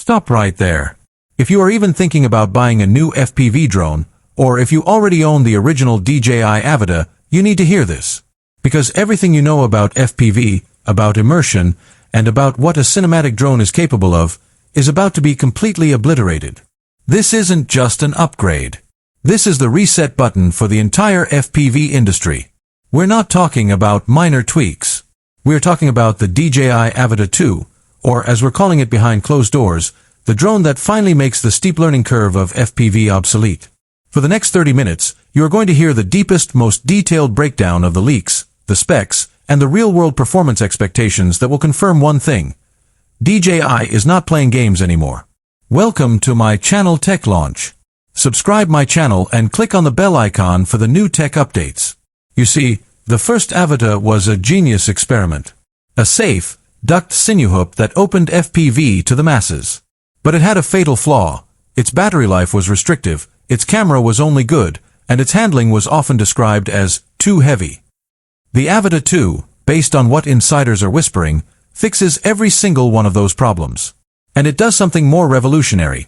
Stop right there. If you are even thinking about buying a new FPV drone, or if you already own the original DJI Avata, you need to hear this. Because everything you know about FPV, about immersion, and about what a cinematic drone is capable of, is about to be completely obliterated. This isn't just an upgrade. This is the reset button for the entire FPV industry. We're not talking about minor tweaks. We're talking about the DJI Avata 2, or as we're calling it behind closed doors, the drone that finally makes the steep learning curve of FPV obsolete. For the next 30 minutes, you are going to hear the deepest, most detailed breakdown of the leaks, the specs, and the real-world performance expectations that will confirm one thing. DJI is not playing games anymore. Welcome to my channel Tech Launch. Subscribe my channel and click on the bell icon for the new tech updates. You see, the first Avata was a genius experiment. A safe, ducked Cinewhoop that opened FPV to the masses. But it had a fatal flaw. Its battery life was restrictive, its camera was only good, and its handling was often described as too heavy. The Avata 2, based on what insiders are whispering, fixes every single one of those problems. And it does something more revolutionary.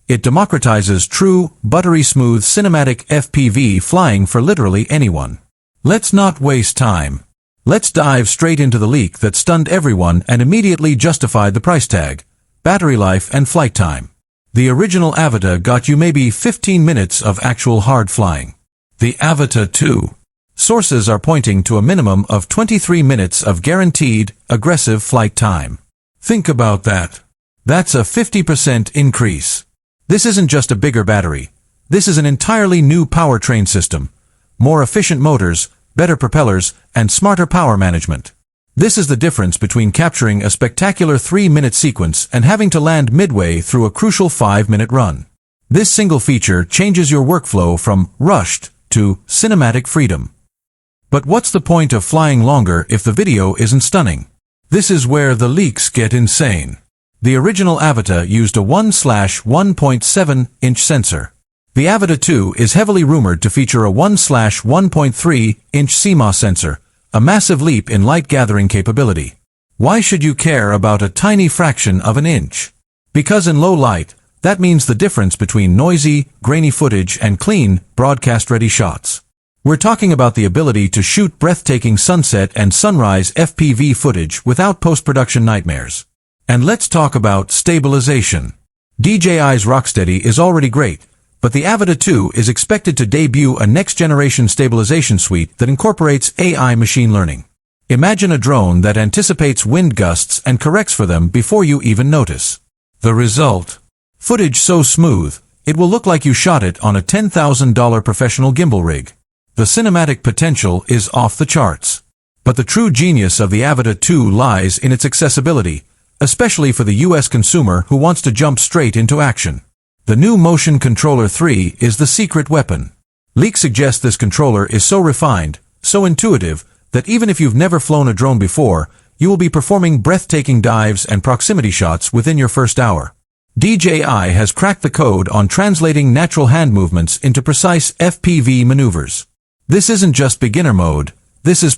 It democratizes true, buttery-smooth cinematic FPV flying for literally anyone. Let's not waste time. Let's dive straight into the leak that stunned everyone and immediately justified the price tag, battery life and flight time. The original Avata got you maybe 15 minutes of actual hard flying. The Avata 2. Sources are pointing to a minimum of 23 minutes of guaranteed, aggressive flight time. Think about that. That's a 50% increase. This isn't just a bigger battery. This is an entirely new powertrain system. More efficient motors, better propellers, and smarter power management. This is the difference between capturing a spectacular 3-minute sequence and having to land midway through a crucial 5-minute run. This single feature changes your workflow from rushed to cinematic freedom. But what's the point of flying longer if the video isn't stunning? This is where the leaks get insane. The original Avata used a 1/1.7-inch sensor. The Avata 2 is heavily rumored to feature a 1/1.3-inch CMOS sensor, a massive leap in light-gathering capability. Why should you care about a tiny fraction of an inch? Because in low light, that means the difference between noisy, grainy footage and clean, broadcast-ready shots. We're talking about the ability to shoot breathtaking sunset and sunrise FPV footage without post-production nightmares. And let's talk about stabilization. DJI's Rocksteady is already great, but the Avata 2 is expected to debut a next-generation stabilization suite that incorporates AI machine learning. Imagine a drone that anticipates wind gusts and corrects for them before you even notice. The result? Footage so smooth, it will look like you shot it on a $10,000 professional gimbal rig. The cinematic potential is off the charts. But the true genius of the Avata 2 lies in its accessibility, especially for the US consumer who wants to jump straight into action. The new Motion Controller 3 is the secret weapon. Leaks suggest this controller is so refined, so intuitive, that even if you've never flown a drone before, you will be performing breathtaking dives and proximity shots within your first hour. DJI has cracked the code on translating natural hand movements into precise FPV maneuvers. This isn't just beginner mode, this is